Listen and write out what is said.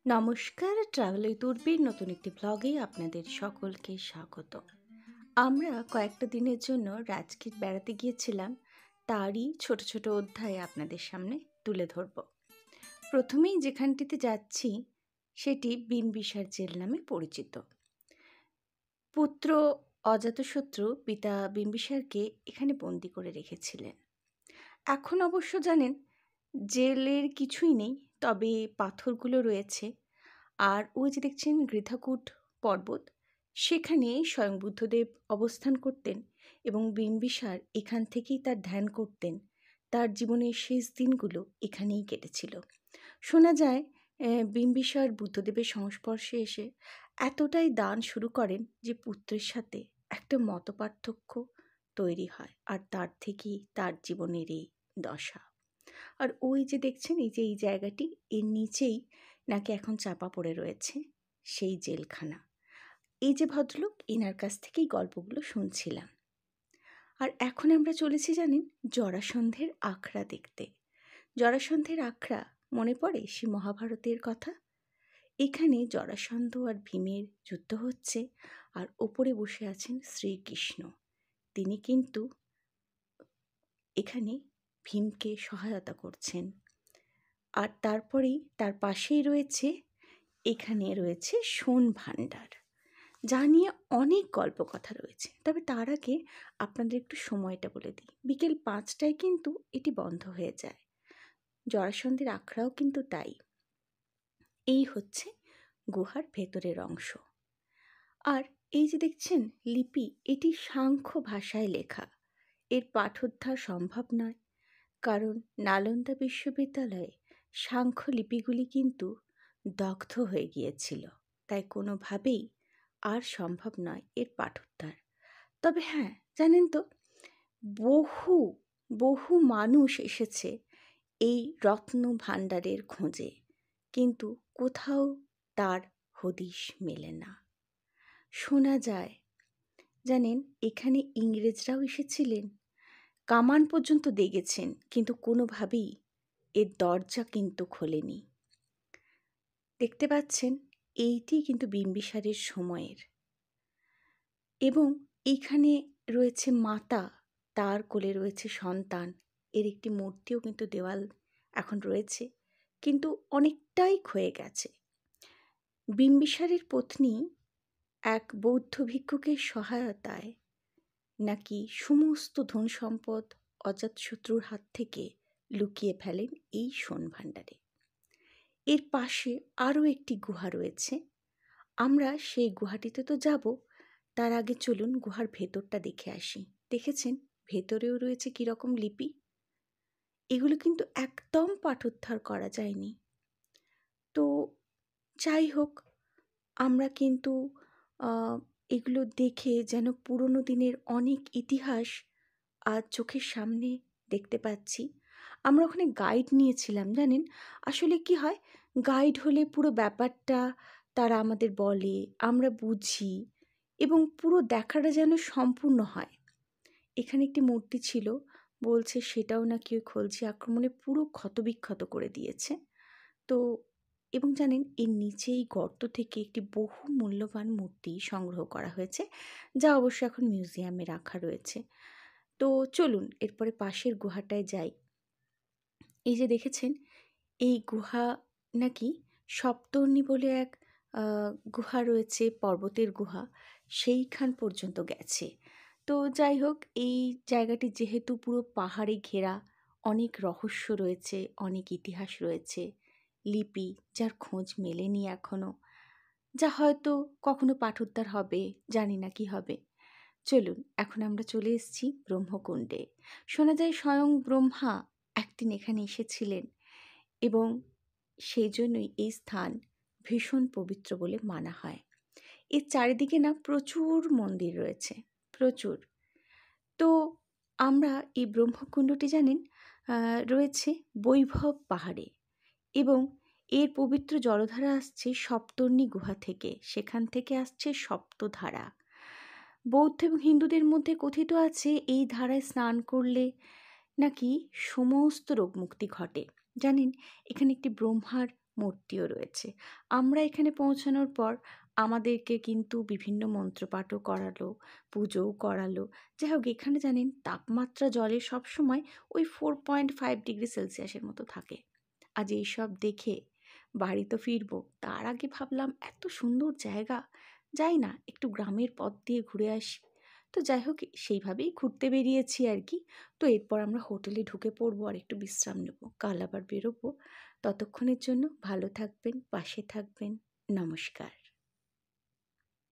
নমস্কার, travel with উর্বির নতুন একটি ব্লগে আপনাদের সকলকে স্বাগত। আমরা কয়েকটা দিনের জন্য রাজগীর বেড়াতে গিয়েছিলাম, তারই ছোট ছোট অধ্যায় আপনাদের সামনে তুলে ধরব। প্রথমেই যেখানটিতে যাচ্ছি সেটি বিম্বিসার জেল নামে পরিচিত। পুত্র অজাতশত্রু পিতা বিম্বিসারকে এখানে বন্দি করে রেখেছিলেন। এখন অবশ্য জানেন জেলের কিছুই নেই, তবে পাথরগুলো রয়েছে। আর ওই যে দেখছেন গৃথাকূট পর্বত, সেখানে স্বয়ং বুদ্ধদেব অবস্থান করতেন এবং বিম্বিসার এখান থেকেই তার ধ্যান করতেন। তার জীবনের শেষ দিনগুলো এখানেই কেটেছিল। শোনা যায় বিম্বিসার বুদ্ধদেবের সংস্পর্শে এসে এতটাই দান শুরু করেন যে পুত্রের সাথে একটা মতপার্থক্য তৈরি হয়, আর তার থেকেই তার জীবনের এই দশা। আর ওই যে দেখছেন এই যে এই জায়গাটি, এর নিচেই নাকি এখন চাপা পড়ে রয়েছে সেই জেলখানা। এই যে ভদ্রলোক, এনার কাছ থেকেই গল্পগুলো শুনছিলাম। আর এখন আমরা চলেছি জানেন জরাসন্ধের আখড়া দেখতে। জরাসন্ধের আখড়া মনে পড়ে সে মহাভারতের কথা। এখানে জরাসন্ধ আর ভীমের যুদ্ধ হচ্ছে, আর ওপরে বসে আছেন শ্রীকৃষ্ণ। তিনি কিন্তু এখানে ভীমকে সহায়তা করছেন। আর তারপরেই তার পাশেই রয়েছে, এখানে রয়েছে সোন ভাণ্ডার, যা নিয়ে অনেক গল্প কথা রয়েছে। তবে তার আগে আপনাদের একটু সময়টা বলে দিই। বিকেল 5টায় কিন্তু এটি বন্ধ হয়ে যায়। জরাসন্ধের আখড়াও কিন্তু তাই। এই হচ্ছে গুহার ভেতরের অংশ। আর এই যে দেখছেন লিপি, এটি সাংখ্য ভাষায় লেখা। এর পাঠোদ্ধার সম্ভব নয়, কারণ নালন্দা বিশ্ববিদ্যালয়ে সাংখ্য লিপিগুলি কিন্তু দগ্ধ হয়ে গিয়েছিল। তাই কোনোভাবেই আর সম্ভব নয় এর পাঠোদ্ধার। তবে হ্যাঁ, জানেন তো, বহু বহু মানুষ এসেছে এই রত্ন ভাণ্ডারের খোঁজে, কিন্তু কোথাও তার হদিশ মেলে না। শোনা যায় জানেন এখানে ইংরেজরাও এসেছিলেন, কামান পর্যন্ত দেখেছেন, কিন্তু কোনোভাবেই এর দরজা কিন্তু খোলেনি। দেখতে পাচ্ছেন এইটি কিন্তু বিম্বিসারের সময়ের। এবং এইখানে রয়েছে মাতা, তার কোলে রয়েছে সন্তান। এর একটি মূর্তিও কিন্তু দেওয়াল এখন রয়েছে, কিন্তু অনেকটাই ক্ষয়ে গেছে। বিম্বিসারের পত্নী এক বৌদ্ধ ভিক্ষুকের সহায়তায় নাকি সমস্ত ধন সম্পদ অজাতশত্রুর হাত থেকে লুকিয়ে ফেলেন এই সোন ভাণ্ডারে। এর পাশে আরও একটি গুহা রয়েছে। আমরা সেই গুহাটিতে তো যাব, তার আগে চলুন গুহার ভেতরটা দেখে আসি। দেখেছেন ভেতরেও রয়েছে কীরকম লিপি। এগুলো কিন্তু একদম পাঠোদ্ধার করা যায়নি। তো যাই হোক, আমরা কিন্তু এগুলো দেখে যেন পুরনো দিনের অনেক ইতিহাস আজ চোখের সামনে দেখতে পাচ্ছি। আমরা ওখানে গাইড নিয়েছিলাম জানেন। আসলে কি হয়, গাইড হলে পুরো ব্যাপারটা তারা আমাদের বলে, আমরা বুঝি, এবং পুরো দেখাটা যেন সম্পূর্ণ হয়। এখানে একটি মূর্তি ছিল, বলছে সেটাও নাকি ওই খলজি আক্রমণে পুরো ক্ষতবিক্ষত করে দিয়েছে। তো এবং জানেন এর নিচেই গর্ত থেকে একটি বহু মূল্যবান মূর্তি সংগ্রহ করা হয়েছে, যা অবশ্য এখন মিউজিয়ামে রাখা রয়েছে। তো চলুন এরপরে পাশের গুহাটায় যাই। এই যে দেখেছেন এই গুহা নাকি সপ্তর্ণী বলে এক গুহা রয়েছে, পর্বতের গুহা, সেইখান পর্যন্ত গেছে। তো যাই হোক, এই জায়গাটি যেহেতু পুরো পাহাড়ে ঘেরা, অনেক রহস্য রয়েছে, অনেক ইতিহাস রয়েছে, লিপি যার খোঁজ মেলেনি এখনও, যা হয়তো কখনো পাঠোদ্ধার হবে, জানি না কি হবে। চলুন, এখন আমরা চলে এসেছি ব্রহ্মকুণ্ডে। শোনা যায় স্বয়ং ব্রহ্মা একদিন এখানে এসেছিলেন, এবং সেই জন্যই এই স্থান ভীষণ পবিত্র বলে মানা হয়। এর চারিদিকে না প্রচুর মন্দির রয়েছে, প্রচুর। তো আমরা এই ব্রহ্মকুণ্ডটি জানেন রয়েছে বৈভব পাহাড়ে, এবং এর পবিত্র জলধারা আসছে সপ্তর্ণী গুহা থেকে, সেখান থেকে আসছে সপ্তধারা। বৌদ্ধ এবং হিন্দুদের মধ্যে কথিত আছে এই ধারায় স্নান করলে নাকি সমস্ত রোগমুক্তি ঘটে। জানেন এখানে একটি ব্রহ্মার মূর্তিও রয়েছে। আমরা এখানে পৌঁছানোর পর আমাদেরকে কিন্তু বিভিন্ন মন্ত্রপাঠও করালো, পুজোও করালো। যাই হোক, এখানে জানেন তাপমাত্রা জলের সবসময় ওই 4.5 ডিগ্রি সেলসিয়াসের মতো থাকে। আজ এইসব দেখে বাড়ি তো ফিরবো, তার আগে ভাবলাম এত সুন্দর জায়গা, যাই না একটু গ্রামের পথ দিয়ে ঘুরে আসি। তো যাই হোক, সেইভাবেই ঘুরতে বেরিয়েছি আর কি। তো এরপর আমরা হোটেলে ঢুকে পড়বো আর একটু বিশ্রাম নেব, কাল আবার বেরোবো। ততক্ষণের জন্য ভালো থাকবেন, পাশে থাকবেন। নমস্কার।